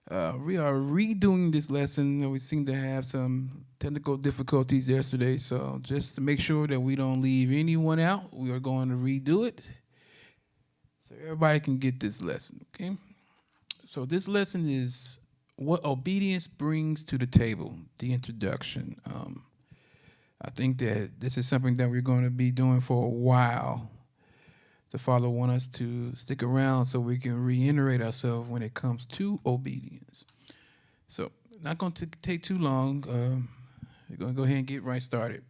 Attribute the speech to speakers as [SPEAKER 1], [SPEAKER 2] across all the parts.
[SPEAKER 1] We are redoing this lesson. We seem to have some technical difficulties yesterday, so just to make sure that we don't leave anyone out, we are going to redo it so everybody can get this lesson, okay? So this lesson is what obedience brings to the table, the introduction. I think that this is something that we're going to be doing for a while. The Father wants us to stick around so we can reiterate ourselves when it comes to obedience. So, not going to take too long. We're going to go ahead and get right started.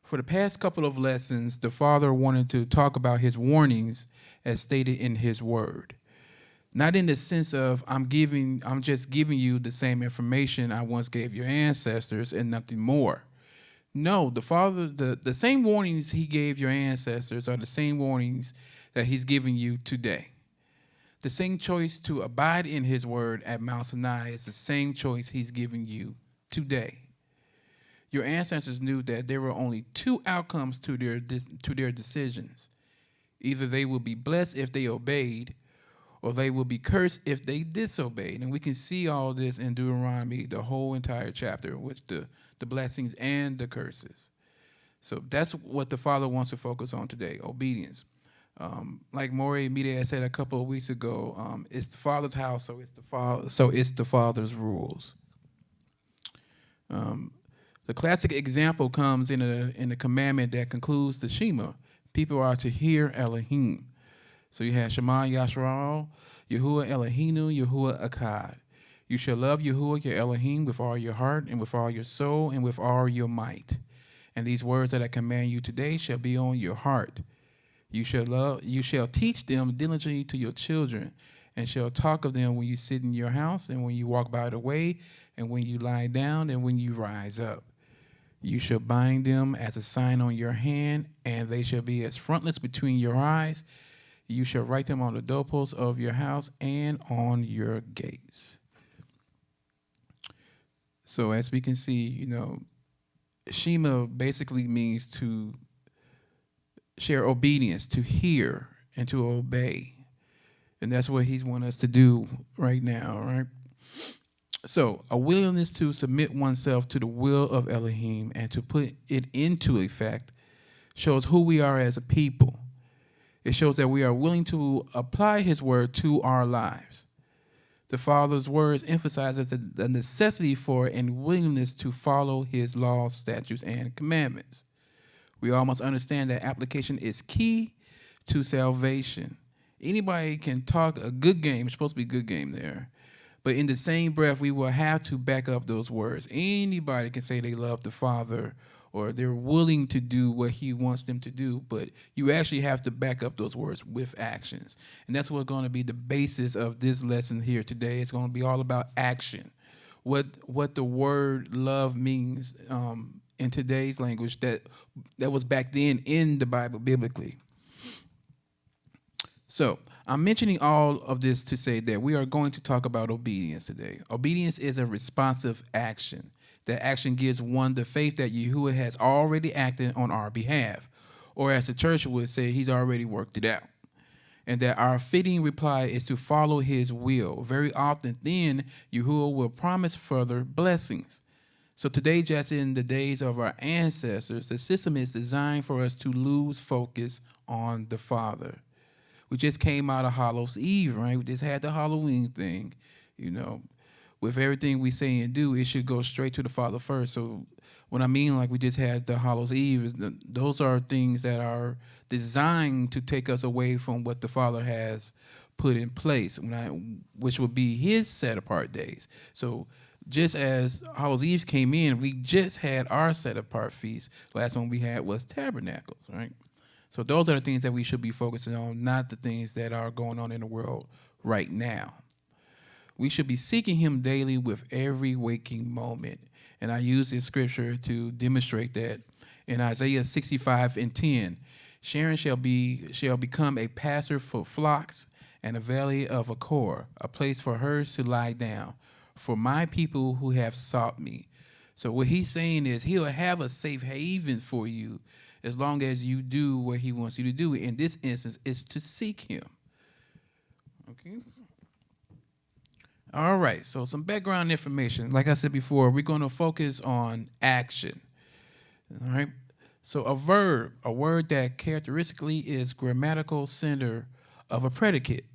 [SPEAKER 1] For the past couple of lessons, the Father wanted to talk about his warnings as stated in his word. Not in the sense of I'm just giving you the same information I once gave your ancestors and nothing more. No, the Father, the same warnings he gave your ancestors are the same warnings that he's giving you today. The same choice to abide in his word at Mount Sinai is the same choice he's giving you today. Your ancestors knew that there were only two outcomes to their decisions. Either they will be blessed if they obeyed, or they will be cursed if they disobeyed. And we can see all this in Deuteronomy, the whole entire chapter, with the blessings and the curses. So that's what the Father wants to focus on today, obedience. Like Moreh Chanan said a couple of weeks ago, it's the Father's house, so it's the Father's rules. The classic example comes in the commandment that concludes the Shema. People are to hear Elohim. So you have Shema Yisrael, Yahuah Eloheinu, Yahuah Akkad. You shall love Yahuah your Elohim with all your heart and with all your soul and with all your might. And these words that I command you today shall be on your heart. You shall teach them diligently to your children, and shall talk of them when you sit in your house, and when you walk by the way, and when you lie down, and when you rise up. You shall bind them as a sign on your hand, and they shall be as frontlets between your eyes. You shall write them on the doorposts of your house and on your gates. So as we can see, Shema basically means to share obedience, to hear and to obey. And that's what he's wanting us to do right now, right? So a willingness to submit oneself to the will of Elohim and to put it into effect shows who we are as a people. It shows that we are willing to apply his word to our lives. The Father's words emphasizes the necessity for and willingness to follow his laws, statutes, and commandments. We all must understand that application is key to salvation. Anybody can talk a good game, it's supposed to be a good game there, but in the same breath, we will have to back up those words. Anybody can say they love the Father or they're willing to do what he wants them to do, but you actually have to back up those words with actions. And that's what's going to be the basis of this lesson here today. It's going to be all about action. What the word love means in today's language that was back then in the Bible biblically. So I'm mentioning all of this to say that we are going to talk about obedience today. Obedience is a responsive action. That action gives one the faith that Yahuah has already acted on our behalf, or as the church would say, he's already worked it out. And that our fitting reply is to follow his will. Very often then, Yahuah will promise further blessings. So today, just in the days of our ancestors, the system is designed for us to lose focus on the Father. We just came out of Hallows Eve, right? We just had the Halloween thing, With everything we say and do, it should go straight to the Father first. So what I mean, like we just had the Hallows Eve, is those are things that are designed to take us away from what the Father has put in place, which would be his set-apart days. So just as Hallows Eve came in, we just had our set-apart feast. Last one we had was Tabernacles, right? So those are the things that we should be focusing on, not the things that are going on in the world right now. We should be seeking him daily with every waking moment. And I use this scripture to demonstrate that. In Isaiah 65:10, Sharon shall become a pasture for flocks and a valley of Achor, a place for herds to lie down, for my people who have sought me. So what he's saying is he'll have a safe haven for you as long as you do what he wants you to do. In this instance, is to seek him. Okay. All right, so some background information. Like I said before, we're going to focus on action. All right. So a verb, a word that characteristically is grammatical center of a predicate.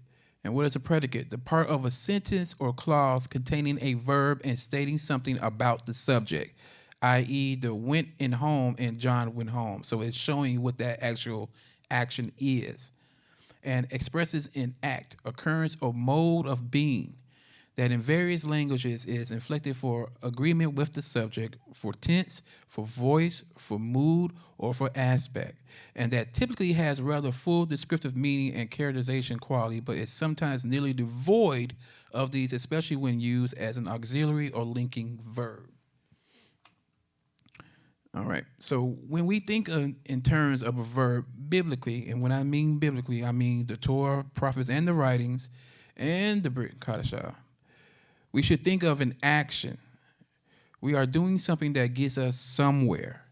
[SPEAKER 1] And what is a predicate? The part of a sentence or clause containing a verb and stating something about the subject, i.e., the went in home and John went home. So it's showing what that actual action is and expresses an act, occurrence, or mode of being that in various languages is inflected for agreement with the subject, for tense, for voice, for mood, or for aspect, and that typically has rather full descriptive meaning and characterization quality, but is sometimes nearly devoid of these, especially when used as an auxiliary or linking verb. All right. So when we think in terms of a verb biblically, and when I mean biblically, I mean the Torah, prophets, and the writings, and the Brit Kadashah, we should think of an action. We are doing something that gets us somewhere.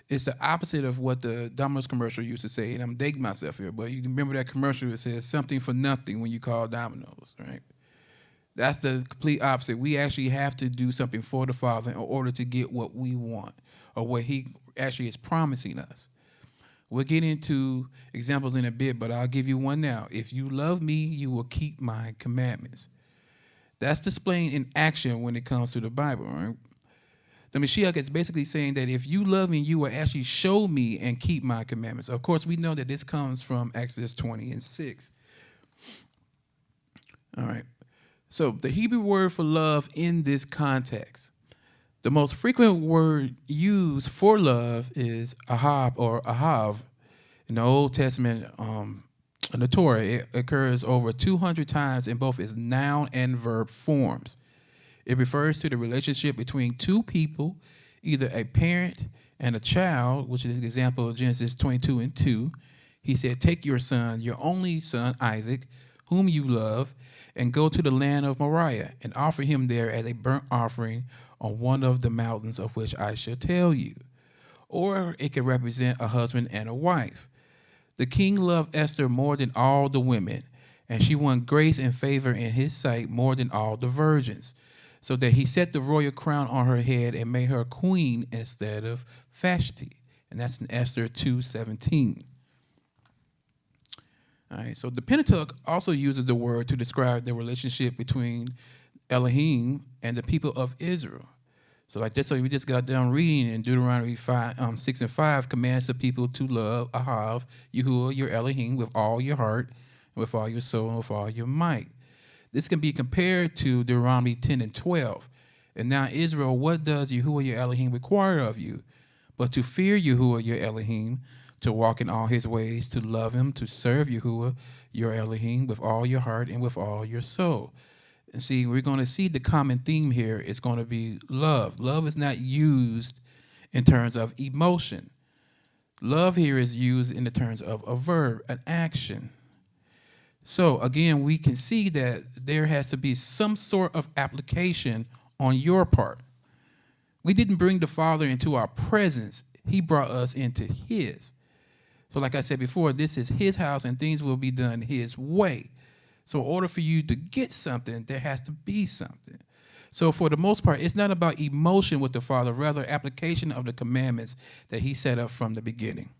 [SPEAKER 1] It's the opposite of what the Domino's commercial used to say, and I'm dating myself here, but you remember that commercial that says something for nothing when you call Domino's, right? That's the complete opposite. We actually have to do something for the Father in order to get what we want or what He actually is promising us. We'll get into examples in a bit, but I'll give you one now. If you love me, you will keep my commandments. That's displaying in action when it comes to the Bible, right? The Mashiach is basically saying that if you love me, you will actually show me and keep my commandments. Of course, we know that this comes from Exodus 20:6. All right. So the Hebrew word for love in this context, the most frequent word used for love is ahab or ahav. In the Old Testament, in the Torah, it occurs over 200 times in both its noun and verb forms. It refers to the relationship between two people, either a parent and a child, which is an example of Genesis 22:2. He said, take your son, your only son, Isaac, whom you love, and go to the land of Moriah and offer him there as a burnt offering on one of the mountains of which I shall tell you. Or it could represent a husband and a wife. The king loved Esther more than all the women, and she won grace and favor in his sight more than all the virgins, so that he set the royal crown on her head and made her queen instead of Vashti. And that's in Esther 2:17. All right, so the Pentateuch also uses the word to describe the relationship between Elohim and the people of Israel. So like this, so we just got done reading in Deuteronomy 6:5, commands the people to love Ahav, Yahuah, your Elohim, with all your heart, and with all your soul, and with all your might. This can be compared to Deuteronomy 10:12. And now, Israel, what does Yahuah, your Elohim, require of you? But to fear Yahuah, your Elohim, to walk in all his ways, to love him, to serve Yahuah, your Elohim, with all your heart and with all your soul. And see, we're going to see the common theme here is going to be love. Love is not used in terms of emotion. Love here is used in the terms of a verb, an action. So again, we can see that there has to be some sort of application on your part. We didn't bring the Father into our presence. He brought us into his. So like I said before, this is his house and things will be done his way. So in order for you to get something, there has to be something. So for the most part, it's not about emotion with the Father, rather application of the commandments that he set up from the beginning.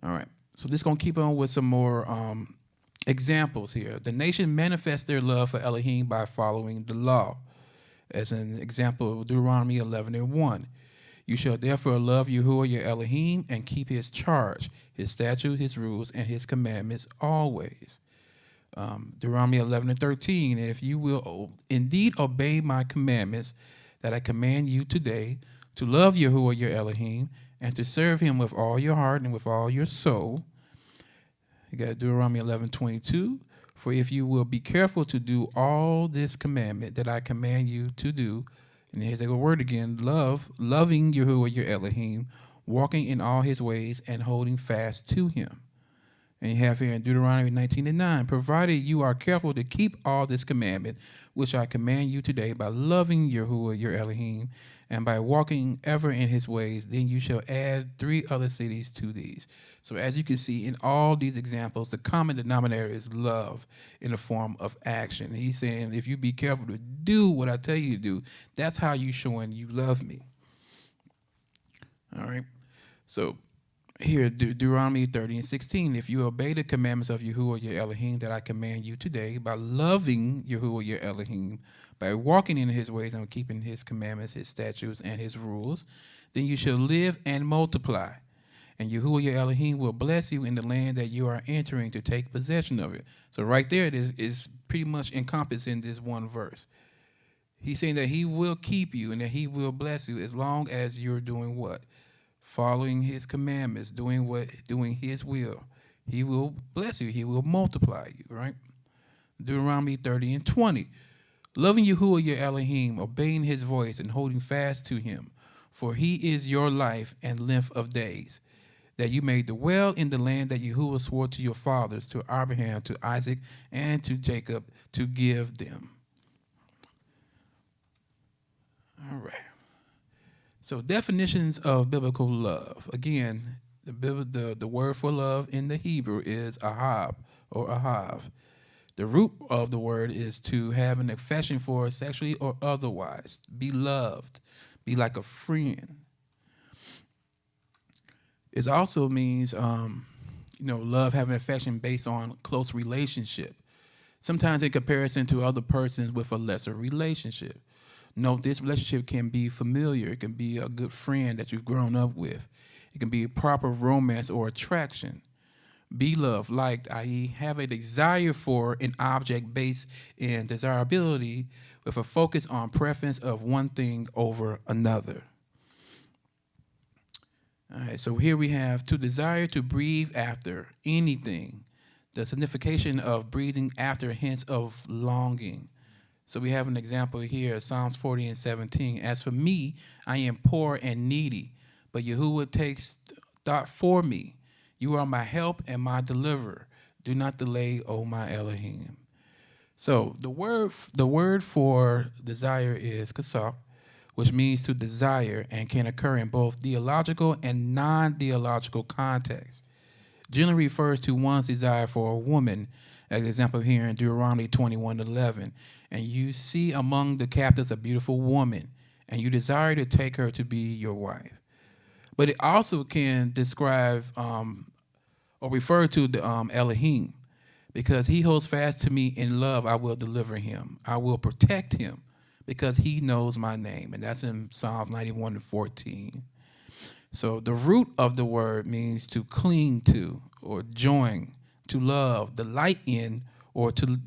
[SPEAKER 1] All right. So this is going to keep on with some more examples here. The nation manifests their love for Elohim by following the law. As an example, Deuteronomy 11:1. You shall therefore love Yahuah your Elohim and keep his charge, his statutes, his rules, and his commandments always. Deuteronomy 11:13. And if you will indeed obey my commandments that I command you today, to love Yahuah your Elohim and to serve him with all your heart and with all your soul. You got Deuteronomy 11:22. For if you will be careful to do all this commandment that I command you to do, and here's the word again, loving Yahuah your Elohim, walking in all his ways and holding fast to him. And you have here in Deuteronomy 19:9, provided you are careful to keep all this commandment, which I command you today, by loving Yahuah your Elohim, and by walking ever in his ways, then you shall add 3 other cities to these. So as you can see in all these examples, the common denominator is love in the form of action. He's saying, if you be careful to do what I tell you to do, that's how you showing you love me. All right. So here, Deuteronomy 30:16, if you obey the commandments of Yahuah your Elohim that I command you today, by loving Yahuah your Elohim, by walking in his ways and keeping his commandments, his statutes, and his rules, then you shall live and multiply. And Yahuah your Elohim will bless you in the land that you are entering to take possession of it. So right there, it is pretty much encompassed in this one verse. He's saying that he will keep you and that he will bless you as long as you're doing what? Following his commandments, doing his will. He will bless you. He will multiply you, right? Deuteronomy 30:20. Loving Yahuah your Elohim, obeying his voice and holding fast to him, for he is your life and length of days, that you may dwell in the land that Yahuah swore to your fathers, to Abraham, to Isaac, and to Jacob, to give them. All right. So definitions of biblical love. Again, the word for love in the Hebrew is ahab or ahav. The root of the word is to have an affection for sexually or otherwise, be loved, be like a friend. It also means, love, having affection based on close relationship. Sometimes in comparison to other persons with a lesser relationship. No, this relationship can be familiar. It can be a good friend that you've grown up with. It can be a proper romance or attraction. Be loved, liked, i.e., have a desire for an object based in desirability with a focus on preference of one thing over another. All right, so here we have to desire to breathe after anything. The signification of breathing after, hence of longing. So we have an example here, Psalms 40:17. As for me, I am poor and needy, but Yahuah takes thought for me. You are my help and my deliverer. Do not delay, O my Elohim. So the word for desire is kasab, which means to desire and can occur in both theological and non-theological contexts. Generally refers to one's desire for a woman, as example here in Deuteronomy 21:11. And you see among the captives a beautiful woman, and you desire to take her to be your wife. But it also can describe or refer to the Elohim, because he holds fast to me in love. I will deliver him. I will protect him, because he knows my name. And that's in Psalms 91:14. So the root of the word means to cling to or join, to love, delight in, or to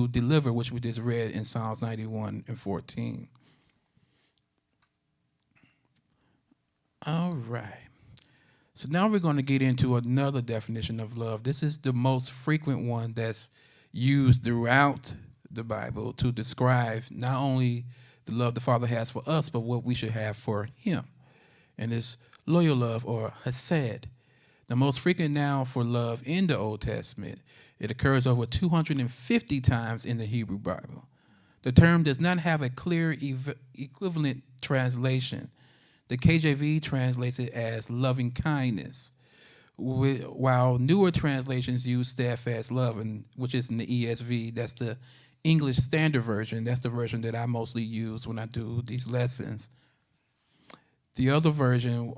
[SPEAKER 1] deliver, which we just read in Psalms 91:14. All right. So now we're going to get into another definition of love. This is the most frequent one that's used throughout the Bible to describe not only the love the Father has for us, but what we should have for him. And it's loyal love, or hesed. The most frequent noun for love in the Old Testament. It occurs over 250 times in the Hebrew Bible. The term does not have a clear equivalent translation. The KJV translates it as loving kindness, while newer translations use steadfast love, which is in the ESV. That's the English Standard Version. That's the version that I mostly use when I do these lessons. The other version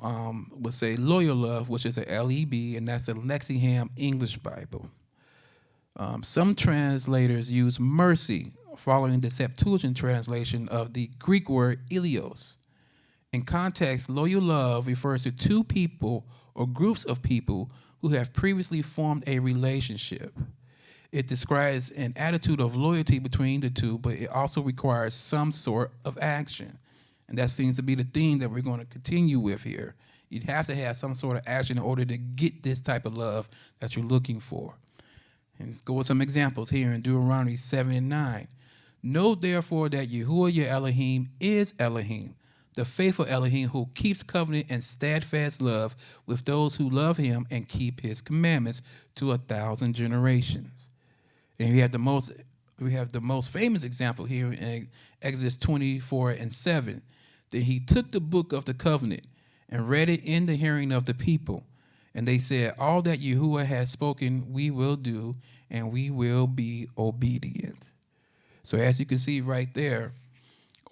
[SPEAKER 1] would say loyal love, which is a LEB, and that's a Lexingham English Bible. Some translators use mercy, following the Septuagint translation of the Greek word ilios. In context, loyal love refers to two people or groups of people who have previously formed a relationship. It describes an attitude of loyalty between the two, but it also requires some sort of action. And that seems to be the theme that we're going to continue with here. You'd have to have some sort of action in order to get this type of love that you're looking for. And let's go with some examples here in Deuteronomy 7:9. Know therefore that Yahuah your Elohim is Elohim, the faithful Elohim who keeps covenant and steadfast love with those who love him and keep his commandments to 1,000 generations. And we have the most famous example here in Exodus 24:7. That he took the book of the covenant and read it in the hearing of the people. And they said, all that Yahuah has spoken, we will do, and we will be obedient. So as you can see right there,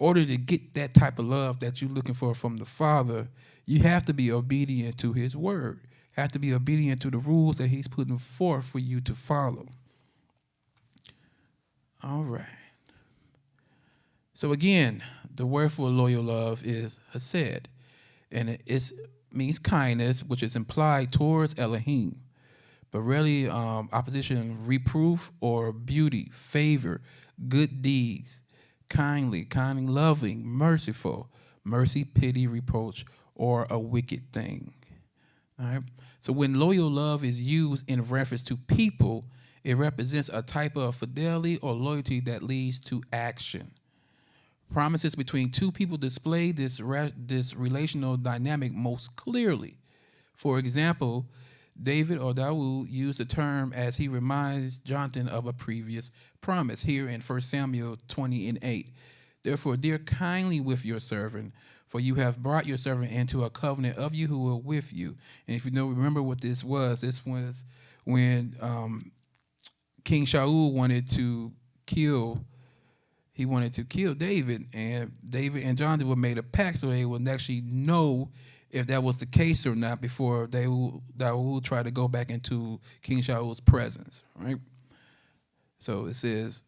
[SPEAKER 1] in order to get that type of love that you're looking for from the Father, you have to be obedient to his word. Have to be obedient to the rules that he's putting forth for you to follow. All right. So again, the word for loyal love is hesed, and it means kindness, which is implied towards Elohim, but really opposition, reproof, or beauty, favor, good deeds, kindly, loving, merciful, mercy, pity, reproach, or a wicked thing. All right. So when loyal love is used in reference to people, it represents a type of fidelity or loyalty that leads to action. Promises between two people display this relational dynamic most clearly. For example, David or Dawood used the term as he reminds Jonathan of a previous promise here in 1 Samuel 20:8. Therefore, deal kindly with your servant, for you have brought your servant into a covenant of Yahuah with you. And if you remember what this was when King Shaul wanted to kill David, and David and Jonathan were made a pact so they would actually know if that was the case or not before they would try to go back into King Shaul's presence, right? So it says,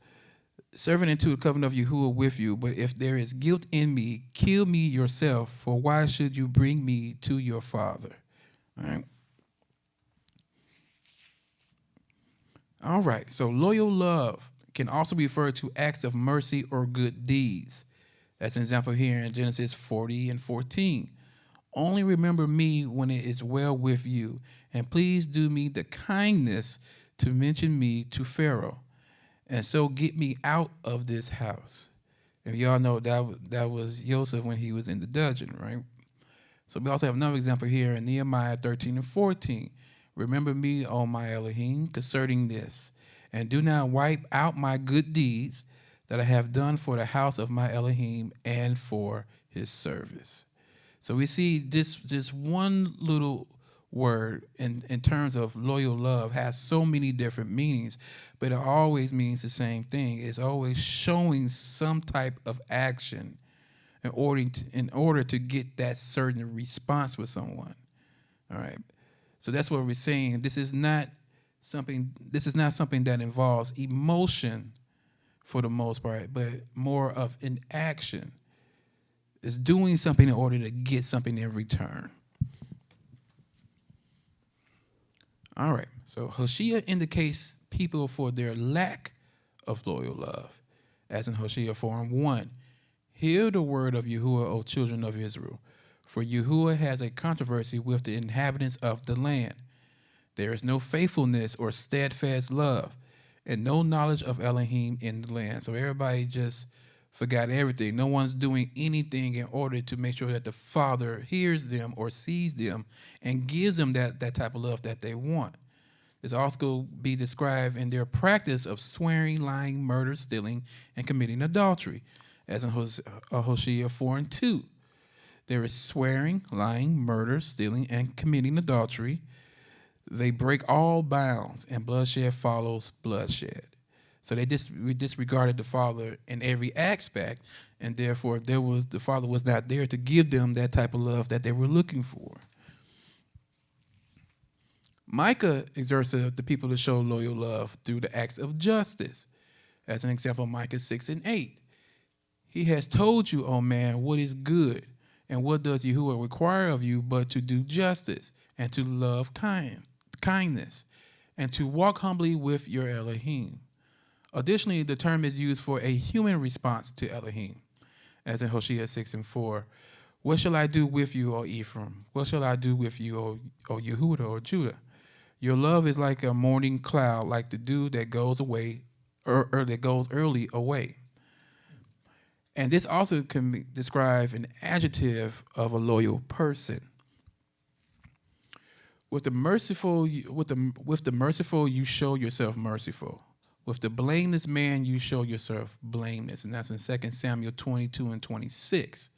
[SPEAKER 1] servant into a covenant of Yahuah with you, but if there is guilt in me, kill me yourself, for why should you bring me to your father? All right, so loyal love can also refer to acts of mercy or good deeds. That's an example here in Genesis 40:14. Only remember me when it is well with you, and please do me the kindness to mention me to Pharaoh, and so get me out of this house. And y'all know that was Joseph when he was in the dungeon, right? So we also have another example here in Nehemiah 13:14. Remember me, O my Elohim, concerning this, and do not wipe out my good deeds that I have done for the house of my Elohim and for his service. So we see this one little word in terms of loyal love has so many different meanings, but it always means the same thing. It's always showing some type of action in order to get that certain response with someone. All right. So that's what we're saying. This is not something that involves emotion for the most part, but more of an action. It's doing something in order to get something in return. All right. So Hosea indicates people for their lack of loyal love, as in Hosea 4:1. Hear the word of Yahuah, O children of Israel, for Yahuah has a controversy with the inhabitants of the land. There is no faithfulness or steadfast love, and no knowledge of Elohim in the land. So everybody just forgot everything. No one's doing anything in order to make sure that the Father hears them or sees them and gives them that type of love that they want. It's also be described in their practice of swearing, lying, murder, stealing, and committing adultery, as in Hosea 4:2. There is swearing, lying, murder, stealing, and committing adultery. They break all bounds, and bloodshed follows bloodshed. So they disregarded the Father in every aspect, and therefore the Father was not there to give them that type of love that they were looking for. Micah exerts the people to show loyal love through the acts of justice. As an example, Micah 6:8. He has told you, O man, what is good, and what does Yahuah require of you but to do justice, and to love kindness, and to walk humbly with your Elohim. Additionally, the term is used for a human response to Elohim, as in Hosea 6:4. What shall I do with you, O Ephraim? What shall I do with you, O Yehudah or Judah? Your love is like a morning cloud, like the dew that goes away, or that goes early away. And this also can describe an adjective of a loyal person. With the merciful, with the merciful, you show yourself merciful. With the blameless man, you show yourself blameless, and that's in 2 Samuel 22 and 26.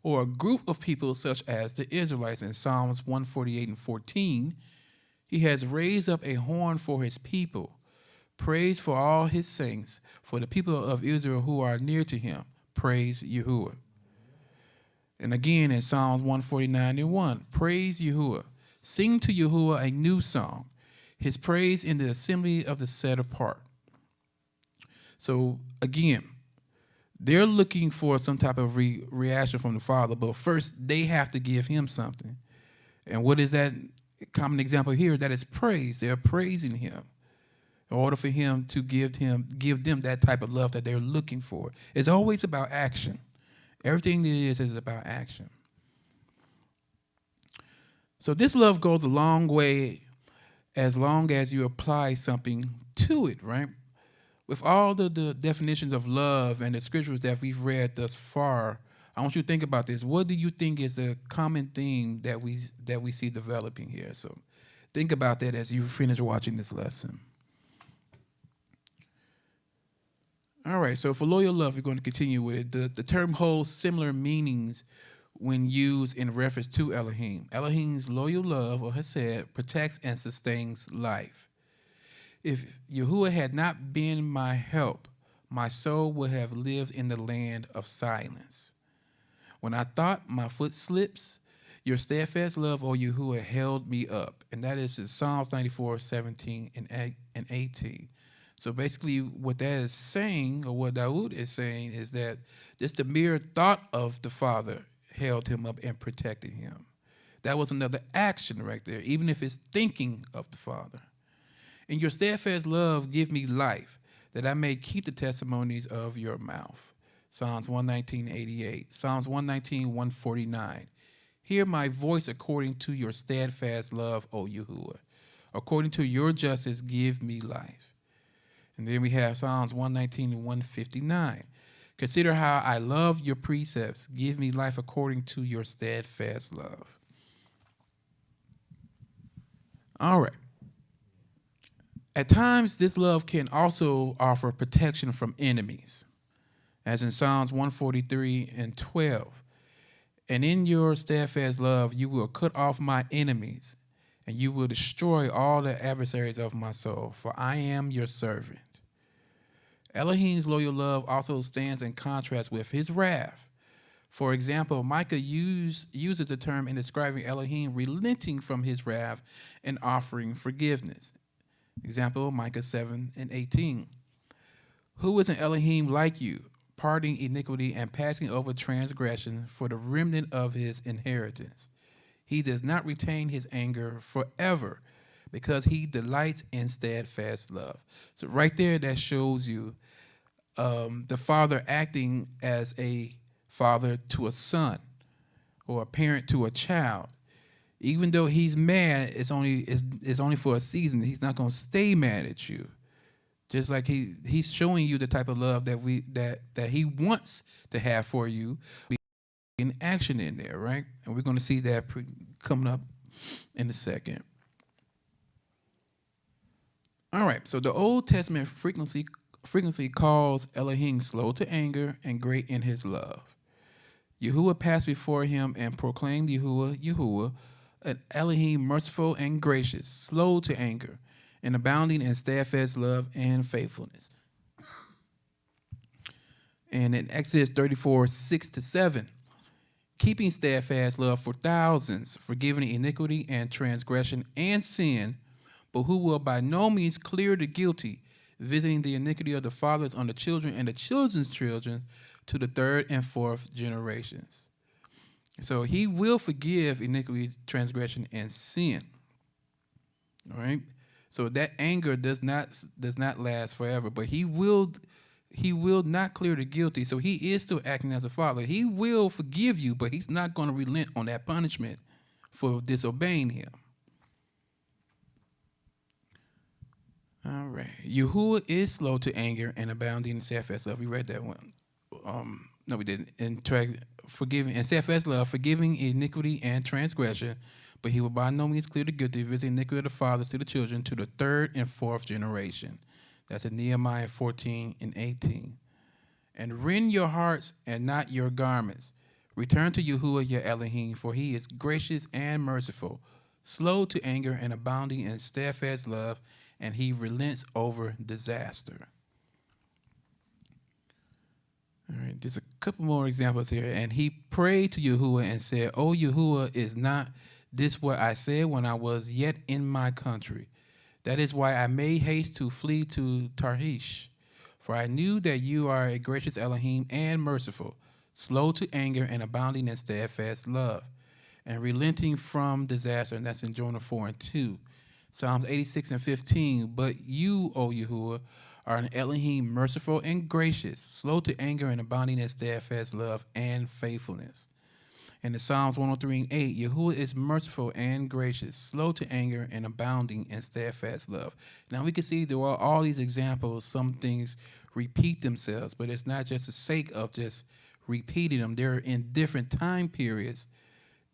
[SPEAKER 1] Or a group of people such as the Israelites in Psalms 148 and 14. He has raised up a horn for his people, praise for all his saints, for the people of Israel who are near to him. Praise Yahuah. And again in Psalms 149 and 1, praise Yahuah. Sing to Yahuah a new song, his praise in the assembly of the set apart. So again, they're looking for some type of reaction from the Father, but first they have to give him something. And what is that common example here? That is praise. They're praising him in order for him to give them that type of love that they're looking for. It's always about action. Everything that it is about action. So this love goes a long way as long as you apply something to it, right? With all the definitions of love and the scriptures that we've read thus far, I want you to think about this. What do you think is the common theme that we see developing here? So think about that as you finish watching this lesson. All right, so for loyal love, we're going to continue with it. The term holds similar meanings when used in reference to Elohim. Elohim's loyal love, or hesed, protects and sustains life. If Yahuah had not been my help, my soul would have lived in the land of silence. When I thought my foot slips, your steadfast love, O Yahuah, held me up. And that is in Psalms 94, 17 and 18. So basically what that is saying, or what Dawood is saying, is that just the mere thought of the Father held him up and protected him. That was another action right there, even if it's thinking of the Father. In your steadfast love, give me life, that I may keep the testimonies of your mouth. Psalms 119:88. Psalms 119:149. Hear my voice according to your steadfast love, O Yahuah. According to your justice, give me life. And then we have Psalms 119:159. Consider how I love your precepts. Give me life according to your steadfast love. All right. At times, this love can also offer protection from enemies, as in Psalms 143 and 12. And in your steadfast love, you will cut off my enemies, and you will destroy all the adversaries of my soul, for I am your servant. Elohim's loyal love also stands in contrast with his wrath. For example, Micah uses the term in describing Elohim relenting from his wrath and offering forgiveness. Example, Micah 7 and 18. Who is an Elohim like you, pardoning iniquity and passing over transgression for the remnant of his inheritance? He does not retain his anger forever, because he delights in steadfast love. So right there, that shows you the Father acting as a father to a son or a parent to a child. Even though he's mad, it's only for a season. He's not going to stay mad at you. Just like he's showing you the type of love that he wants to have for you, in action in there, right? And we're going to see that coming up in a second. All right, so the Old Testament frequently calls Elohim slow to anger and great in his love. Yahuah passed before him and proclaimed Yahuah, an Elohim merciful and gracious, slow to anger, and abounding in steadfast love and faithfulness. And in Exodus 34, 6-7, keeping steadfast love for thousands, forgiving iniquity and transgression and sin, but who will by no means clear the guilty, visiting the iniquity of the fathers on the children and the children's children to the third and fourth generations. So he will forgive iniquity, transgression, and sin. All right. So that anger does not last forever, but he will not clear the guilty. So he is still acting as a father. He will forgive you, but he's not going to relent on that punishment for disobeying him. All right. Yahuah is slow to anger and abounding in steadfast love. We read that one. No, we didn't. Forgiving and steadfast love, forgiving iniquity and transgression, but he will by no means clear the guilty, visiting iniquity of the fathers to the children, to the third and fourth generation. That's in Nehemiah 14 and 18. And rend your hearts and not your garments. Return to Yahuah your Elohim, for he is gracious and merciful, slow to anger and abounding in steadfast love, and he relents over disaster. All right, there's a couple more examples here. And he prayed to Yahuah and said, "O Yahuah, is not this what I said when I was yet in my country? That is why I made haste to flee to Tarshish. For I knew that you are a gracious Elohim and merciful, slow to anger and abounding in steadfast love, and relenting from disaster." And that's in Jonah 4 and 2. Psalms 86 and 15. But you, O Yahuah, are an Elohim merciful and gracious, slow to anger and abounding in steadfast love and faithfulness. And in Psalms 103 and 8, Yahuah is merciful and gracious, slow to anger and abounding in steadfast love. Now we can see through all these examples, some things repeat themselves, but it's not just the sake of just repeating them. They're in different time periods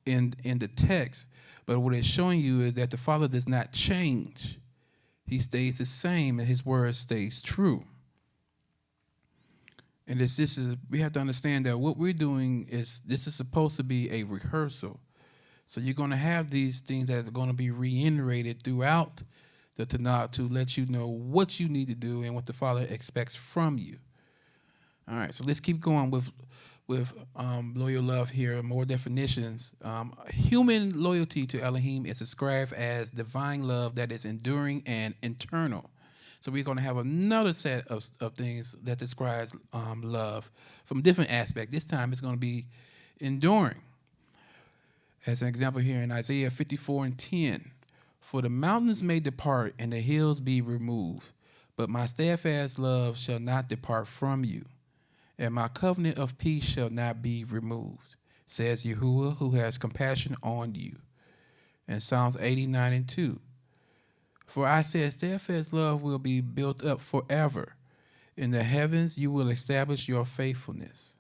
[SPEAKER 1] in the text. But what it's showing you is that the Father does not change. He stays the same, and his word stays true. And this is we have to understand that what we're doing is this is supposed to be a rehearsal. So you're going to have these things that are going to be reiterated throughout the Tanakh to let you know what you need to do and what the Father expects from you. All right, so let's keep going with loyal love here. More definitions. Human loyalty to Elohim is described as divine love that is enduring and eternal. So we're going to have another set of things that describes love from different aspects. This time it's going to be enduring. As an example here in Isaiah 54 and 10. For the mountains may depart and the hills be removed, but my steadfast love shall not depart from you, and my covenant of peace shall not be removed, says Yahuah, who has compassion on you. And Psalms 89 and 2. For I said, steadfast love will be built up forever. In the heavens you will establish your faithfulness.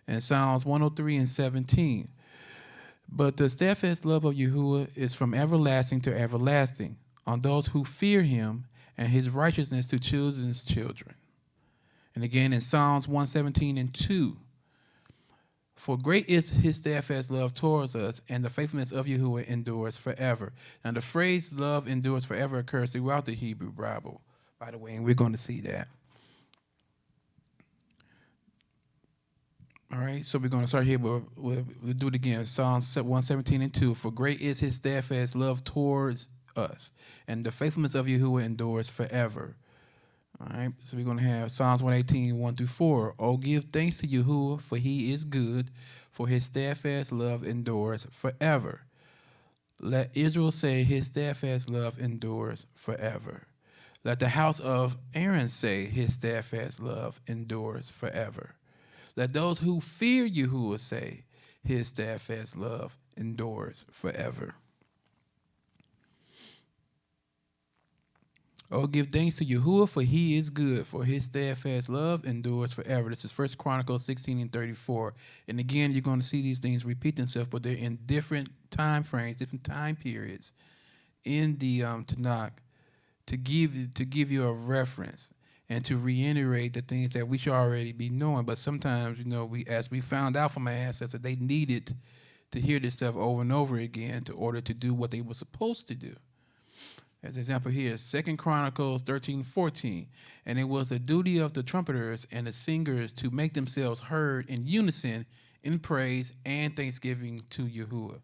[SPEAKER 1] And Psalms 103 and 17. But the steadfast love of Yahuah is from everlasting to everlasting on those who fear him, and his righteousness to children's children. And again in Psalms 117 and 2. For great is his steadfast love towards us, and the faithfulness of Yahuah endures forever. Now the phrase love endures forever occurs throughout the Hebrew Bible, by the way, and we're going to see that. All right, so we're going to start here. We'll do it again. Psalms 117 and 2. For great is his steadfast love towards us, and the faithfulness of Yahuah endures forever. All right, so we're going to have Psalms 118, 1 through 4. Oh, give thanks to Yahuah, for he is good, for his steadfast love endures forever. Let Israel say, his steadfast love endures forever. Let the house of Aaron say, his steadfast love endures forever. Let those who fear Yahuah say, his steadfast love endures forever. Oh, give thanks to Yahuah, for he is good, for his steadfast love endures forever. This is 1 Chronicles 16 and 34. And again, you're going to see these things repeat themselves, but they're in different time frames, different time periods in the Tanakh to give you a reference and to reiterate the things that we should already be knowing. But sometimes, as we found out from our ancestors, they needed to hear this stuff over and over again in order to do what they were supposed to do. As an example here, 2 Chronicles 13, 14. And it was the duty of the trumpeters and the singers to make themselves heard in unison in praise and thanksgiving to Yahuah.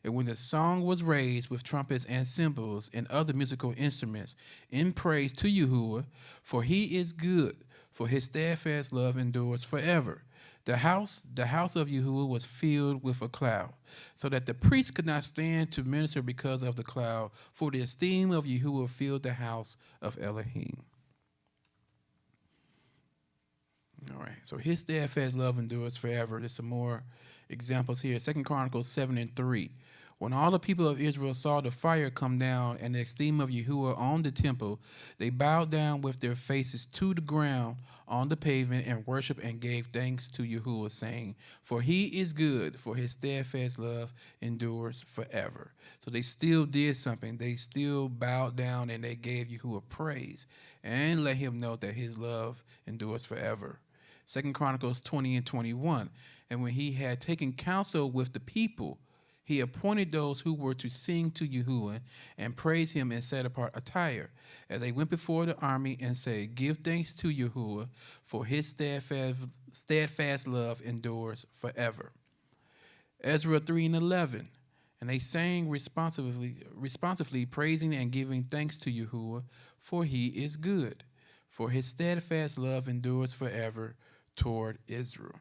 [SPEAKER 1] And when the song was raised with trumpets and cymbals and other musical instruments in praise to Yahuah, for he is good, for his steadfast love endures forever. The house of Yahuah was filled with a cloud, so that the priests could not stand to minister because of the cloud, for the esteem of Yahuah filled the house of Elohim. All right, so his steadfast love endures forever. There's some more examples here. 2 Chronicles 7 and 3. When all the people of Israel saw the fire come down and the esteem of Yahuah on the temple, they bowed down with their faces to the ground on the pavement and worshiped and gave thanks to Yahuah, saying, "For he is good, for his steadfast love endures forever." So they still did something. They still bowed down and they gave Yahuah praise and let him know that his love endures forever. 2 Chronicles 20 and 21. And when he had taken counsel with the people, he appointed those who were to sing to Yahuah and praise him in set-apart attire, as they went before the army and said, "Give thanks to Yahuah, for his steadfast love endures forever." Ezra 3 and 11. And they sang responsively praising and giving thanks to Yahuah, for he is good, for his steadfast love endures forever toward Israel.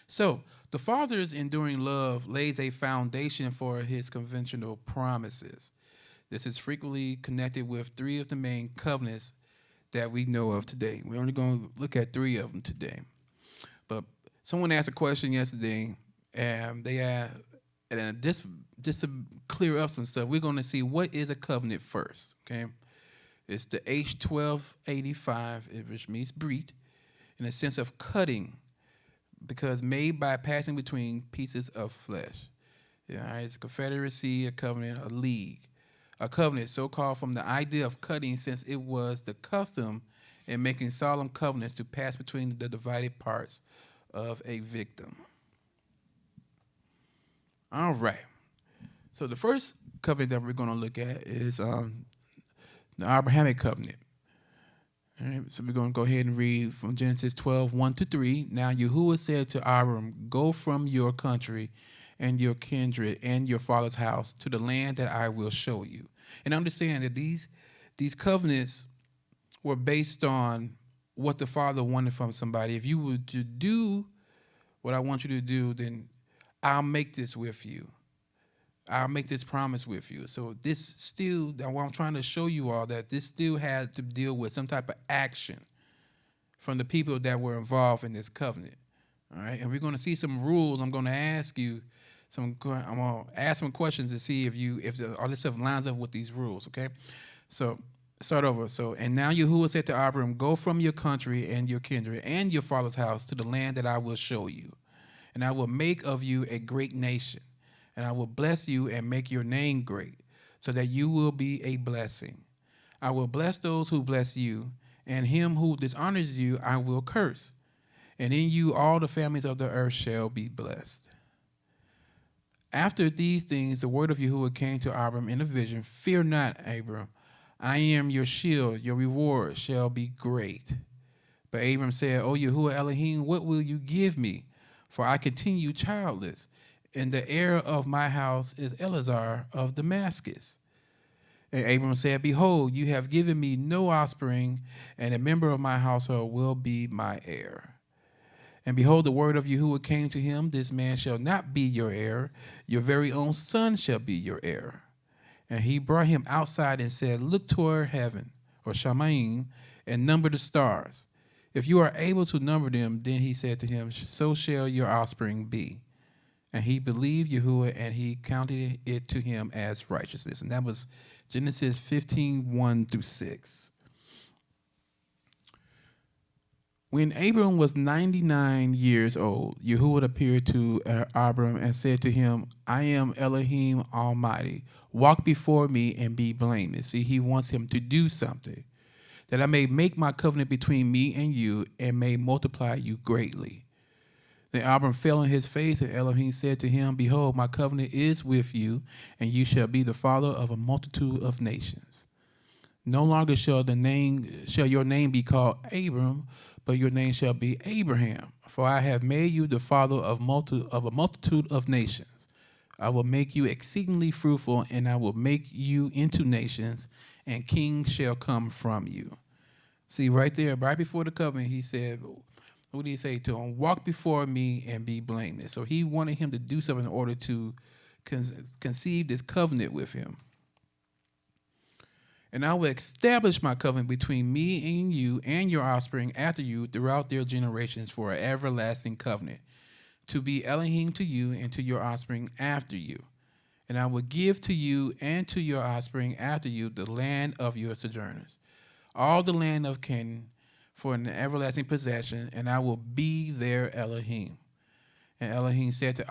[SPEAKER 1] So, the Father's enduring love lays a foundation for his conventional promises. This is frequently connected with three of the main covenants that we know of today. We're only going to look at three of them today. But someone asked a question yesterday, and they asked, and just to clear up some stuff, we're going to see what is a covenant first, okay? It's the H1285, which means brit, in a sense of cutting, because made by passing between pieces of flesh. Yeah, it's a confederacy, a covenant, a league. A covenant, so called from the idea of cutting, since it was the custom in making solemn covenants to pass between the divided parts of a victim. All right. So the first covenant that we're going to look at is the Abrahamic covenant. All right, so we're going to go ahead and read from Genesis 12, 1-3. Now Yahuah said to Abram, "Go from your country and your kindred and your father's house to the land that I will show you." And understand that these covenants were based on what the Father wanted from somebody. If you were to do what I want you to do, then I'll make this with you. I'll make this promise with you. So this still, what I'm trying to show you all, that this still had to deal with some type of action from the people that were involved in this covenant. All right, and we're going to see some rules. I'm going to ask you I'm going to ask some questions to see if all this stuff lines up with these rules. Okay, so start over. So, and now Yahuah said to Abram, "Go from your country and your kindred and your father's house to the land that I will show you, and I will make of you a great nation. And I will bless you and make your name great, so that you will be a blessing. I will bless those who bless you, and him who dishonors you I will curse. And in you all the families of the earth shall be blessed." After these things, the word of Yahuah came to Abram in a vision. "Fear not, Abram. I am your shield. Your reward shall be great." But Abram said, "O Yahuah Elohim, what will you give me? For I continue childless. And the heir of my house is Eleazar of Damascus." And Abram said, "Behold, you have given me no offspring, and a member of my household will be my heir." And behold, the word of Yahuah came to him, "This man shall not be your heir. Your very own son shall be your heir." And he brought him outside and said, "Look toward heaven," or Shamayim, "and number the stars. If you are able to number them," then he said to him, "So shall your offspring be." And he believed Yahuah, and he counted it to him as righteousness. And that was Genesis 15, 1-6. When Abram was 99 years old, Yahuah appeared to Abram and said to him, "I am Elohim Almighty. Walk before me and be blameless." See, he wants him to do something. "That I may make my covenant between me and you, and may multiply you greatly." Then Abram fell on his face, and Elohim said to him, "Behold, my covenant is with you, and you shall be the father of a multitude of nations. No longer shall your name be called Abram, but your name shall be Abraham. For I have made you the father of a multitude of nations. I will make you exceedingly fruitful, and I will make you into nations, and kings shall come from you." See, right there, right before the covenant, he said, what did he say to him? "Walk before me and be blameless." So he wanted him to do something in order to conceive this covenant with him. "And I will establish my covenant between me and you and your offspring after you throughout their generations for an everlasting covenant, to be Elohim to you and to your offspring after you." And I will give to you and to your offspring after you the land of your sojourners, all the land of Canaan, for an everlasting possession, and I will be their Elohim. And Elohim said to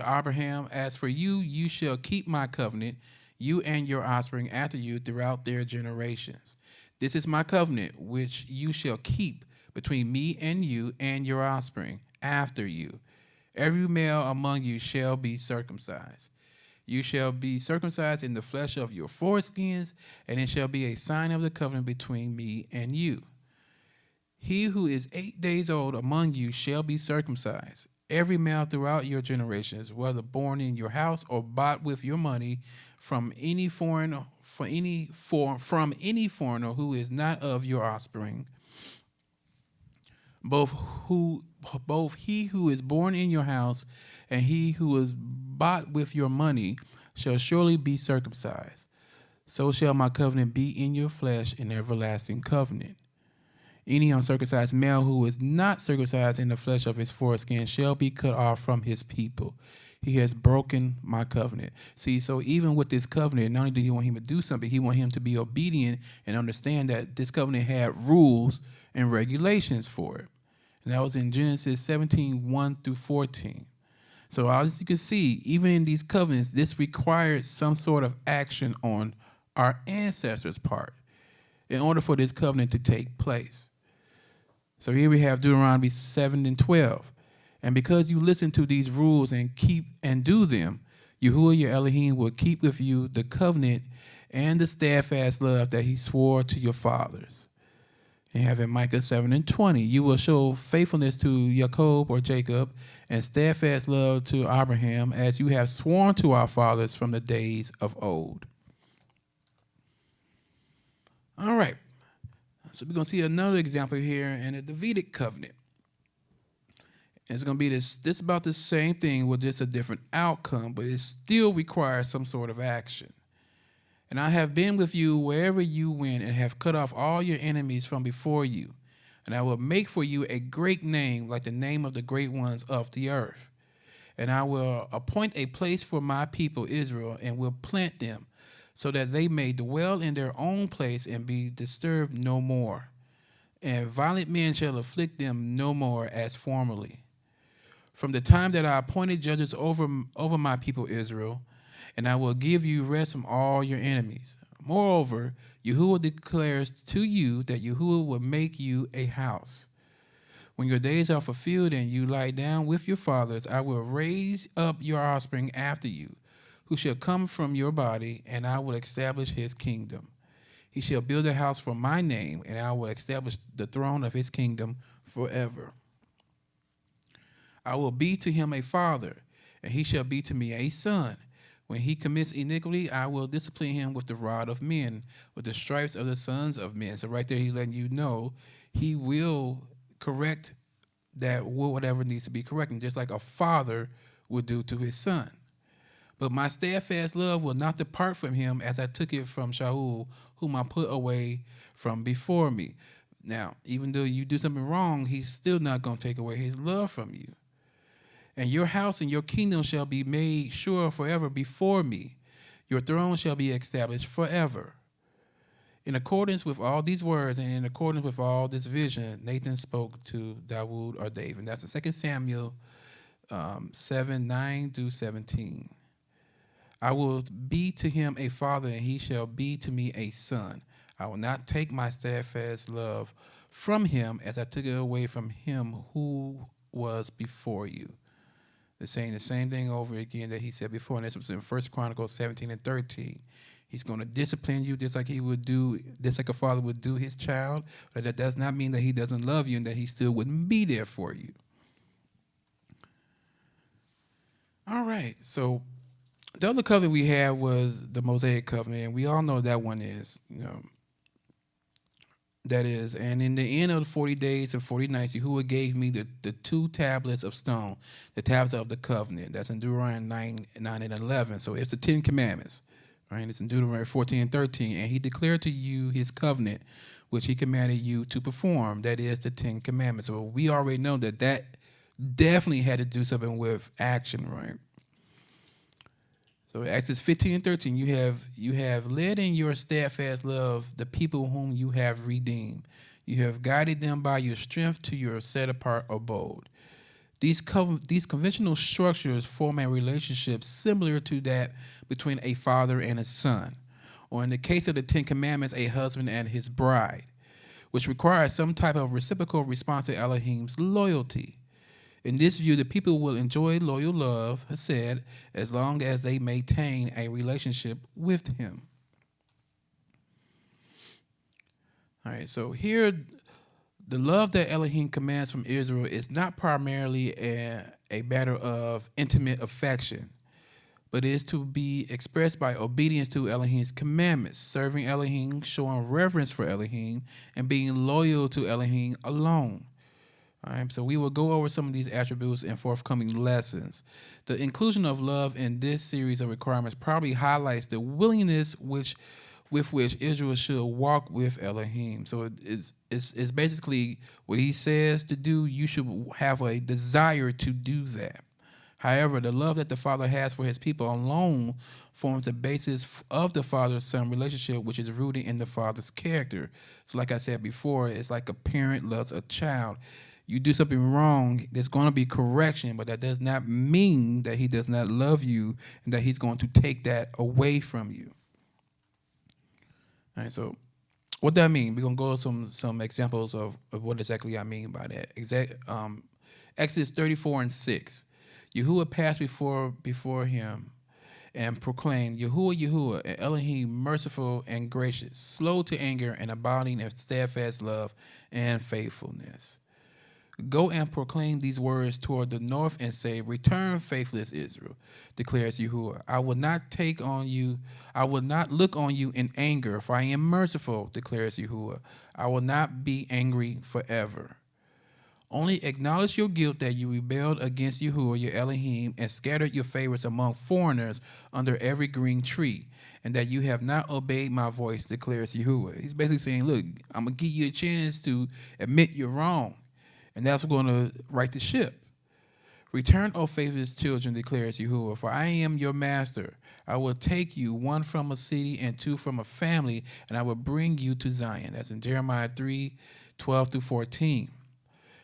[SPEAKER 1] Abraham, as for you, you shall keep my covenant, you and your offspring after you throughout their generations. This is my covenant which you shall keep between me and you and your offspring after you. Every male among you shall be circumcised. You shall be circumcised in the flesh of your foreskins, and it shall be a sign of the covenant between me and you. He who is 8 days old among you shall be circumcised. Every male throughout your generations, whether born in your house or bought with your money from any foreigner, from any foreigner who is not of your offspring, both he who is born in your house and he who is bought with your money shall surely be circumcised. So shall my covenant be in your flesh, an everlasting covenant. Any uncircumcised male who is not circumcised in the flesh of his foreskin shall be cut off from his people. He has broken my covenant. See, so even with this covenant, not only did he want him to do something, he wanted him to be obedient and understand that this covenant had rules and regulations for it. And that was in Genesis 17, 1 through 14. So as you can see, even in these covenants, this required some sort of action on our ancestors' part in order for this covenant to take place. So here we have Deuteronomy 7 and 12. And because you listen to these rules and keep and do them, Yahuah your Elohim will keep with you the covenant and the steadfast love that he swore to your fathers. And you have in Micah 7 and 20, you will show faithfulness to Jacob or Jacob and steadfast love to Abraham as you have sworn to our fathers from the days of old. All right. So we're going to see another example here in the Davidic covenant. It's going to be this about the same thing with just a different outcome, but it still requires some sort of action. And I have been with you wherever you went and have cut off all your enemies from before you. And I will make for you a great name like the name of the great ones of the earth. And I will appoint a place for my people Israel and will plant them, so that they may dwell in their own place and be disturbed no more. And violent men shall afflict them no more as formerly. From the time that I appointed judges over my people Israel, and I will give you rest from all your enemies. Moreover, Yahuah declares to you that Yahuah will make you a house. When your days are fulfilled and you lie down with your fathers, I will raise up your offspring after you, who shall come from your body, and I will establish his kingdom. He shall build a house for my name, and I will establish the throne of his kingdom forever. I will be to him a father, and he shall be to me a son. When he commits iniquity, I will discipline him with the rod of men, with the stripes of the sons of men. So right there, he's letting you know he will correct that whatever needs to be corrected, just like a father would do to his son. But my steadfast love will not depart from him, as I took it from Shaul, whom I put away from before me. Now, even though you do something wrong, he's still not going to take away his love from you. And your house and your kingdom shall be made sure forever before me. Your throne shall be established forever. In accordance with all these words and in accordance with all this vision, Nathan spoke to Dawood or David. And that's in 2 Samuel 7, 9 through 17. I will be to him a father, and he shall be to me a son. I will not take my steadfast love from him, as I took it away from him who was before you. They're saying the same thing over again that he said before, and this was in 1 Chronicles 17 and 13. He's going to discipline you just like he would do, just like a father would do his child. But that does not mean that he doesn't love you and that he still wouldn't be there for you. All right, so the other covenant we had was the Mosaic covenant, and we all know that one is, that is. And in the end of the 40 days and 40 nights, Yahuah gave me the 2 tablets of stone, the tablets of the covenant. That's in Deuteronomy 9 and 11. So it's the 10 commandments, right? It's in Deuteronomy 14 and 13. And he declared to you his covenant, which he commanded you to perform. That is the 10 commandments. So we already know that definitely had to do something with action, right? So Exodus 15 and 13, you have led in your steadfast love the people whom you have redeemed. You have guided them by your strength to your set apart abode. These conventional structures form a relationship similar to that between a father and a son, or in the case of the Ten Commandments, a husband and his bride, which requires some type of reciprocal response to Elohim's loyalty. In this view, the people will enjoy loyal love, said, as long as they maintain a relationship with him. All right, so here, the love that Elohim commands from Israel is not primarily a matter of intimate affection, but is to be expressed by obedience to Elohim's commandments, serving Elohim, showing reverence for Elohim, and being loyal to Elohim alone. All right, so we will go over some of these attributes in forthcoming lessons. The inclusion of love in this series of requirements probably highlights the willingness with which Israel should walk with Elohim. So it's basically what he says to do. You should have a desire to do that. However, the love that the Father has for his people alone forms the basis of the father-son relationship, which is rooted in the Father's character. So like I said before, it's like a parent loves a child. You do something wrong, there's going to be correction, but that does not mean that he does not love you and that he's going to take that away from you. All right, so what that mean? We're going to go to some examples of what exactly I mean by that. Exodus 34 and 6. Yahuah passed before him and proclaimed, Yahuah, Yahuah, and Elohim, merciful and gracious, slow to anger and abounding in steadfast love and faithfulness. Go and proclaim these words toward the north and say, return, faithless Israel, declares Yahuah. I will not look on you in anger, for I am merciful, declares Yahuah. I will not be angry forever. Only acknowledge your guilt that you rebelled against Yahuah, your Elohim, and scattered your favorites among foreigners under every green tree, and that you have not obeyed my voice, declares Yahuah. He's basically saying, look, I'm going to give you a chance to admit you're wrong, and that's going to right the ship. Return, O faithless children, declares Yahuah, for I am your master. I will take you, one from a city and two from a family, and I will bring you to Zion. That's in Jeremiah 3:12-14.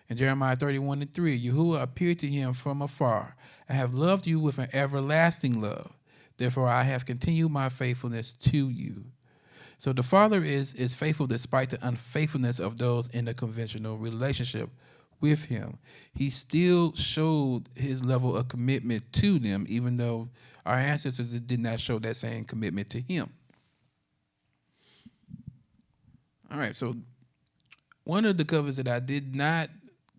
[SPEAKER 1] In Jeremiah 31 and 3, Yahuah appeared to him from afar. I have loved you with an everlasting love. Therefore, I have continued my faithfulness to you. So the Father is faithful despite the unfaithfulness of those in the conventional relationship with him. He still showed his level of commitment to them, even though our ancestors did not show that same commitment to him. All right, so one of the covenants that I did not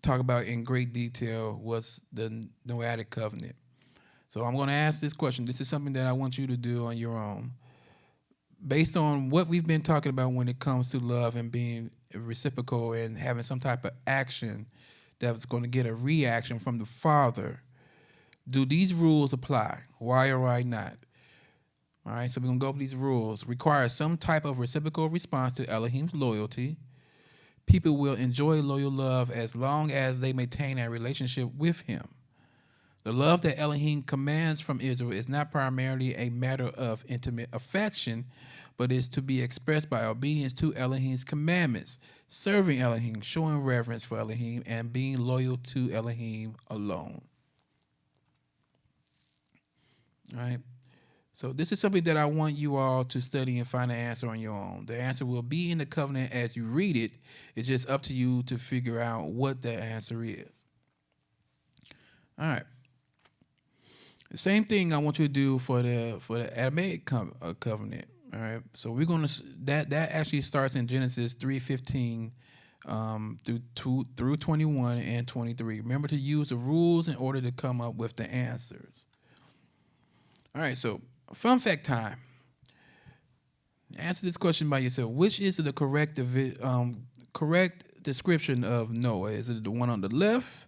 [SPEAKER 1] talk about in great detail was the Noahic covenant. So I'm going to ask this question. This is something that I want you to do on your own. Based on what we've been talking about when it comes to love and being reciprocal and having some type of action that's going to get a reaction from the Father, do these rules apply? Why or why not? All right, so we're going to go over these rules. Require some type of reciprocal response to Elohim's loyalty. People will enjoy loyal love as long as they maintain a relationship with him. The love that Elohim commands from Israel is not primarily a matter of intimate affection, but is to be expressed by obedience to Elohim's commandments, serving Elohim, showing reverence for Elohim, and being loyal to Elohim alone. All right. So this is something that I want you all to study and find an answer on your own. The answer will be in the covenant as you read it. It's just up to you to figure out what that answer is. All right. The same thing I want you to do for the Adamic covenant. All right. So we're gonna that actually starts in Genesis 3:15 through 21 and 23. Remember to use the rules in order to come up with the answers. All right. So fun fact time. Answer this question by yourself. Which is the correct description of Noah? Is it the one on the left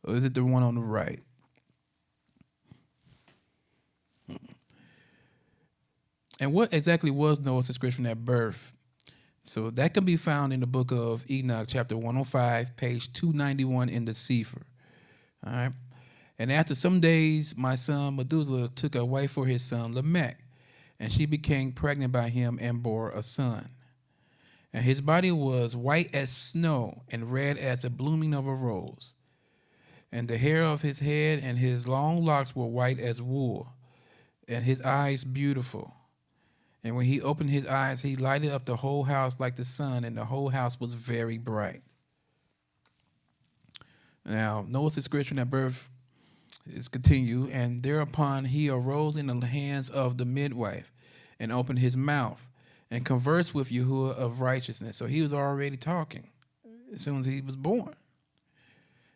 [SPEAKER 1] or is it the one on the right? And what exactly was Noah's description at birth? So that can be found in the book of Enoch, chapter 105, page 291 in the Sefer. All right. And after some days, my son Methuselah took a wife for his son Lamech, and she became pregnant by him and bore a son. And his body was white as snow and red as the blooming of a rose. And the hair of his head and his long locks were white as wool, and his eyes beautiful. And when he opened his eyes, he lighted up the whole house like the sun, and the whole house was very bright. Now, notice the description at birth is continued, and thereupon he arose in the hands of the midwife and opened his mouth and conversed with Yahuah of righteousness. So he was already talking as soon as he was born.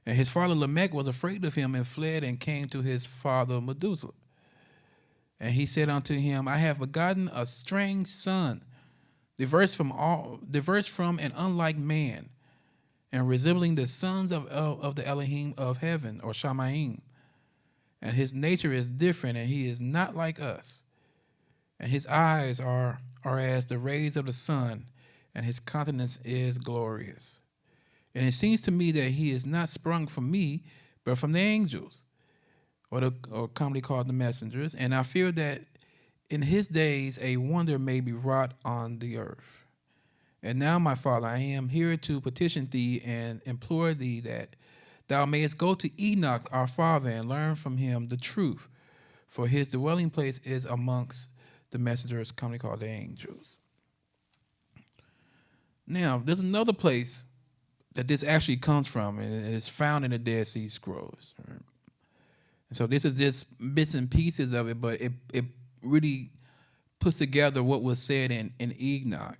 [SPEAKER 1] And his father Lamech was afraid of him and fled and came to his father Methuselah. And he said unto him, I have begotten a strange son, diverse from and unlike man, and resembling the sons of the Elohim of heaven, or Shamayim. And his nature is different, and he is not like us. And his eyes are as the rays of the sun, and his countenance is glorious. And it seems to me that he is not sprung from me, but from the angels, or commonly called the messengers. And I fear that in his days a wonder may be wrought on the earth. And now, my father, I am here to petition thee and implore thee that thou mayest go to Enoch our father and learn from him the truth, for his dwelling place is amongst the messengers, commonly called the angels. Now, there's another place that this actually comes from, and it's found in the Dead Sea Scrolls. Right? And so this is just bits and pieces of it, but it really puts together what was said in Enoch.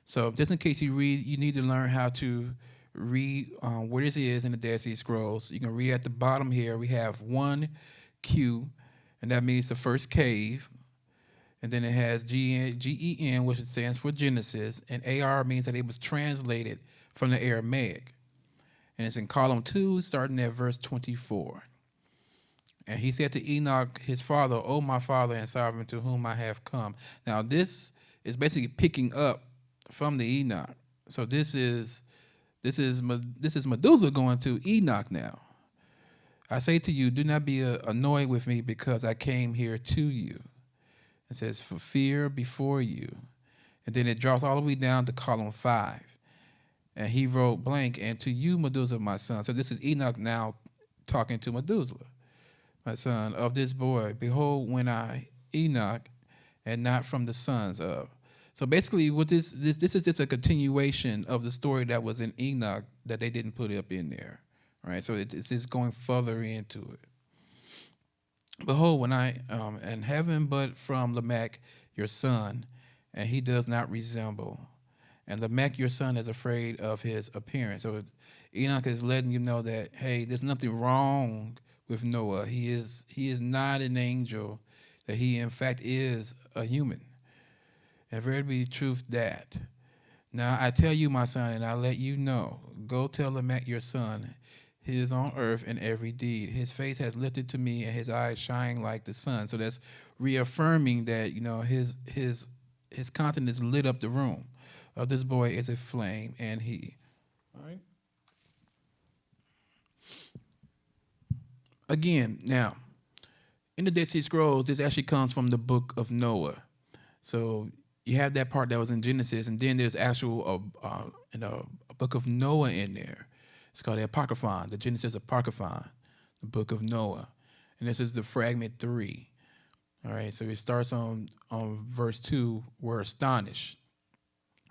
[SPEAKER 1] So just in case you read, you need to learn how to read where this is in the Dead Sea Scrolls. You can read at the bottom here. We have 1Q, and that means the first cave. And then it has GEN, which stands for Genesis, and AR means that it was translated from the Aramaic. And it's in column 2, starting at verse 24. And he said to Enoch, his father, O my father and sovereign, to whom I have come. Now, this is basically picking up from the Enoch. So this is Methuselah going to Enoch now. I say to you, do not be annoyed with me, because I came here to you. It says, for fear before you. And then it drops all the way down to column 5. And he wrote blank, and to you, Methuselah, my son. So this is Enoch now talking to Methuselah. My son, of this boy, behold, when I, Enoch, and not from the sons of. So basically, what this is just a continuation of the story that was in Enoch that they didn't put up in there. Right? So it's just going further into it. Behold, when I in heaven, but from Lamech, your son, and he does not resemble. And Lamech, your son, is afraid of his appearance. So Enoch is letting you know that, hey, there's nothing wrong with Noah. He is not an angel, that he, in fact, is a human. And very be truth that. Now I tell you, my son, and I let you know, go tell Lamech, your son, he is on earth in every deed. His face has lifted to me, and his eyes shine like the sun. So that's reaffirming that, his countenance lit up the room. Of this boy is a flame, and he. All right. Again, now, in the Dead Sea Scrolls, this actually comes from the book of Noah. So you have that part that was in Genesis, and then there's actual a book of Noah in there. It's called the Apocryphon, the Genesis Apocryphon, the book of Noah. And this is the fragment 3. All right, so it starts on verse 2, we're astonished.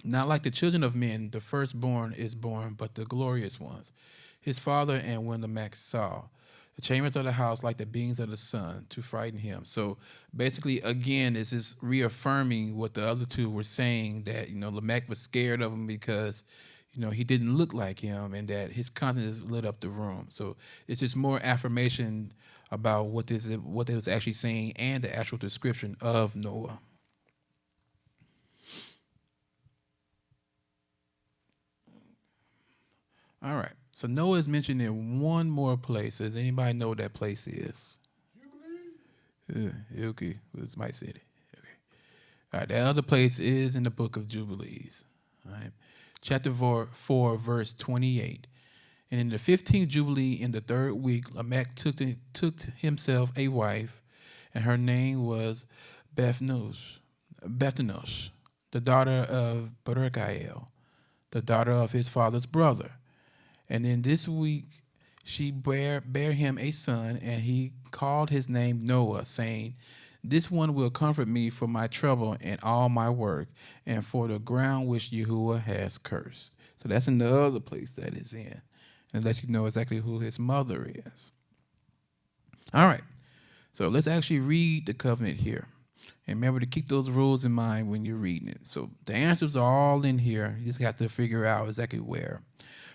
[SPEAKER 1] Not like the children of men, the firstborn is born, but the glorious ones. His father and when Lamech saw the chambers of the house like the beams of the sun to frighten him. So basically, again, this is reaffirming what the other two were saying, that, Lamech was scared of him because, he didn't look like him, and that his countenance lit up the room. So it's just more affirmation about what they was actually saying and the actual description of Noah. All right. So Noah is mentioned in one more place. Does anybody know what that place is? Jubilee. Okay. It's my city. Okay. All right. The other place is in the book of Jubilees. All right. Chapter 4, verse 28. And in the 15th Jubilee, in the 3rd week, Lamech took himself a wife, and her name was Bethanosh, the daughter of Berechiel, the daughter of his father's brother. And in this week she bare him a son, and he called his name Noah, saying, "This one will comfort me for my trouble and all my work, and for the ground which Yahuah has cursed." So that's in the other place that is in. And lets you know exactly who his mother is. All right. So let's actually read the covenant here. And remember to keep those rules in mind when you're reading it. So the answers are all in here. You just got to figure out exactly where.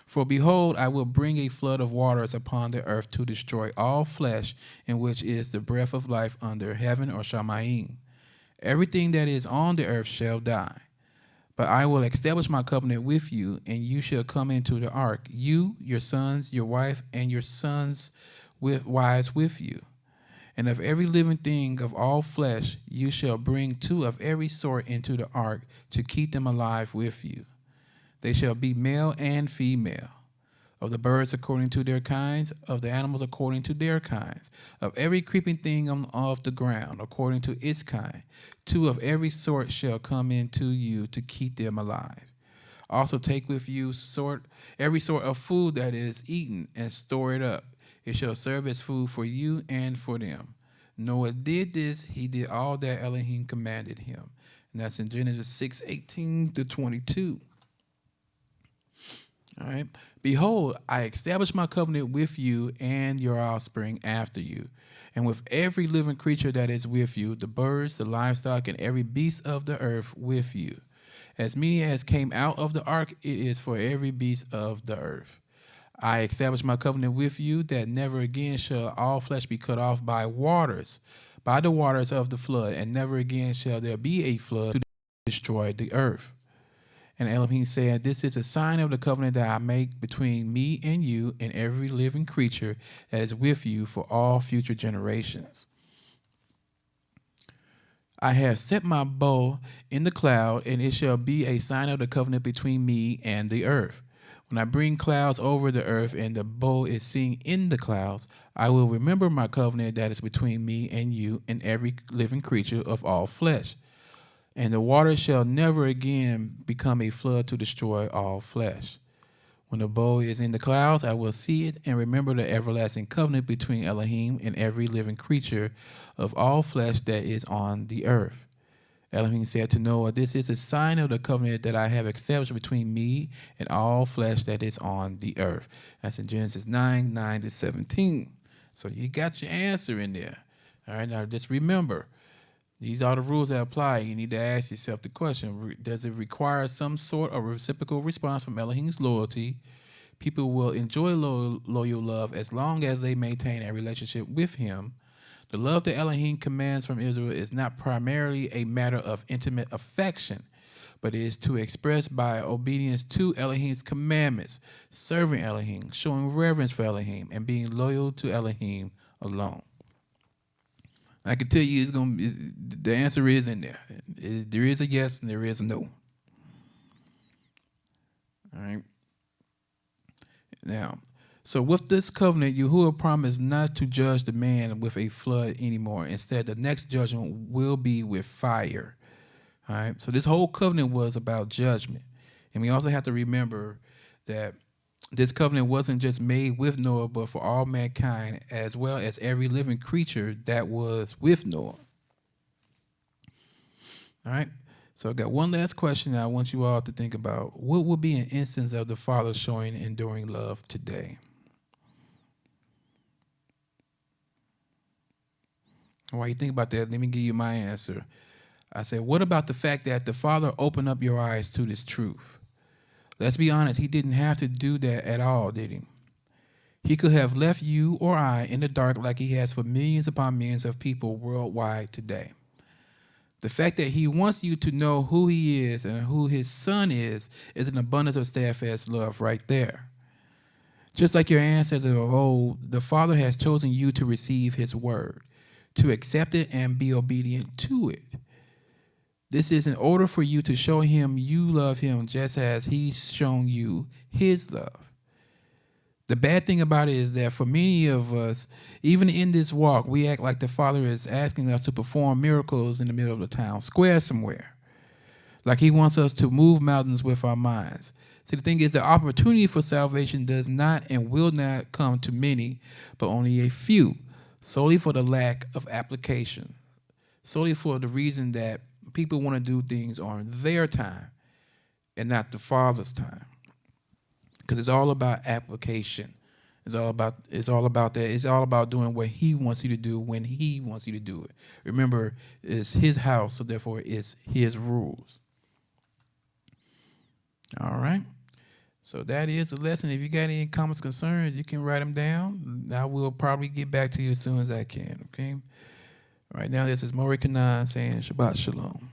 [SPEAKER 1] "For behold, I will bring a flood of waters upon the earth to destroy all flesh, in which is the breath of life under heaven or Shamayim. Everything that is on the earth shall die. But I will establish my covenant with you, and you shall come into the ark, you, your sons, your wife, and your sons' wives with you. And of every living thing of all flesh you shall bring 2 of every sort into the ark, to keep them alive with you. They shall be male and female. Of the birds according to their kinds, of the animals according to their kinds, of every creeping thing of the ground according to its kind. 2 of every sort shall come into you to keep them alive. Also take with you every sort of food that is eaten, and store it up. It shall serve as food for you and for them." Noah did this. He did all that Elohim commanded him. And that's in Genesis 6:18-22. All right. "Behold, I establish my covenant with you and your offspring after you, and with every living creature that is with you, the birds, the livestock, and every beast of the earth with you. As many as came out of the ark, it is for every beast of the earth. I establish my covenant with you, that never again shall all flesh be cut off by the waters of the flood, and never again shall there be a flood to destroy the earth. And Elohim said, This is a sign of the covenant that I make between me and you and every living creature that is with you for all future generations. I have set my bow in the cloud, and it shall be a sign of the covenant between me and the earth. When I bring clouds over the earth and the bow is seen in the clouds, I will remember my covenant that is between me and you and every living creature of all flesh. And the water shall never again become a flood to destroy all flesh. When the bow is in the clouds, I will see it and remember the everlasting covenant between Elohim and every living creature of all flesh that is on the earth. Elohim said to Noah, This is a sign of the covenant that I have established between me and all flesh that is on the earth. That's in Genesis 9:9-17. So you got your answer in there. All right, now just remember, these are the rules that apply. You need to ask yourself the question, does it require some sort of reciprocal response from Elohim's loyalty? People will enjoy loyal love as long as they maintain a relationship with him. The love that Elohim commands from Israel is not primarily a matter of intimate affection, but is to express by obedience to Elohim's commandments, serving Elohim, showing reverence for Elohim, and being loyal to Elohim alone. I can tell you the answer is in there. There is a yes and there is a no. All right. Now, so with this covenant, Yahuah promised not to judge the man with a flood anymore. Instead, the next judgment will be with fire. All right. So this whole covenant was about judgment. And we also have to remember that this covenant wasn't just made with Noah, but for all mankind, as well as every living creature that was with Noah. All right. So I got one last question that I want you all to think about. What would be an instance of the Father showing enduring love today? While you think about that, let me give you my answer. I said, what about the fact that the Father opened up your eyes to this truth? Let's be honest, he didn't have to do that at all, did he? He could have left you or I in the dark like he has for millions upon millions of people worldwide today. The fact that he wants you to know who he is and who his son is an abundance of steadfast love right there. Just like your ancestors of old, the Father has chosen you to receive his word, to accept it and be obedient to it. This is in order for you to show him you love him just as he's shown you his love. The bad thing about it is that for many of us, even in this walk, we act like the Father is asking us to perform miracles in the middle of the town square somewhere. Like he wants us to move mountains with our minds. See, the thing is, the opportunity for salvation does not and will not come to many, but only a few, solely for the lack of application, solely for the reason that people want to do things on their time and not the Father's time. Because it's all about application. It's all about that. It's all about doing what he wants you to do when he wants you to do it. Remember, it's his house, so therefore it's his rules. All right. So that is the lesson. If you got any comments, concerns, you can write them down. I will probably get back to you as soon as I can. Okay. Right now, this is Moreh Chanan saying Shabbat Shalom.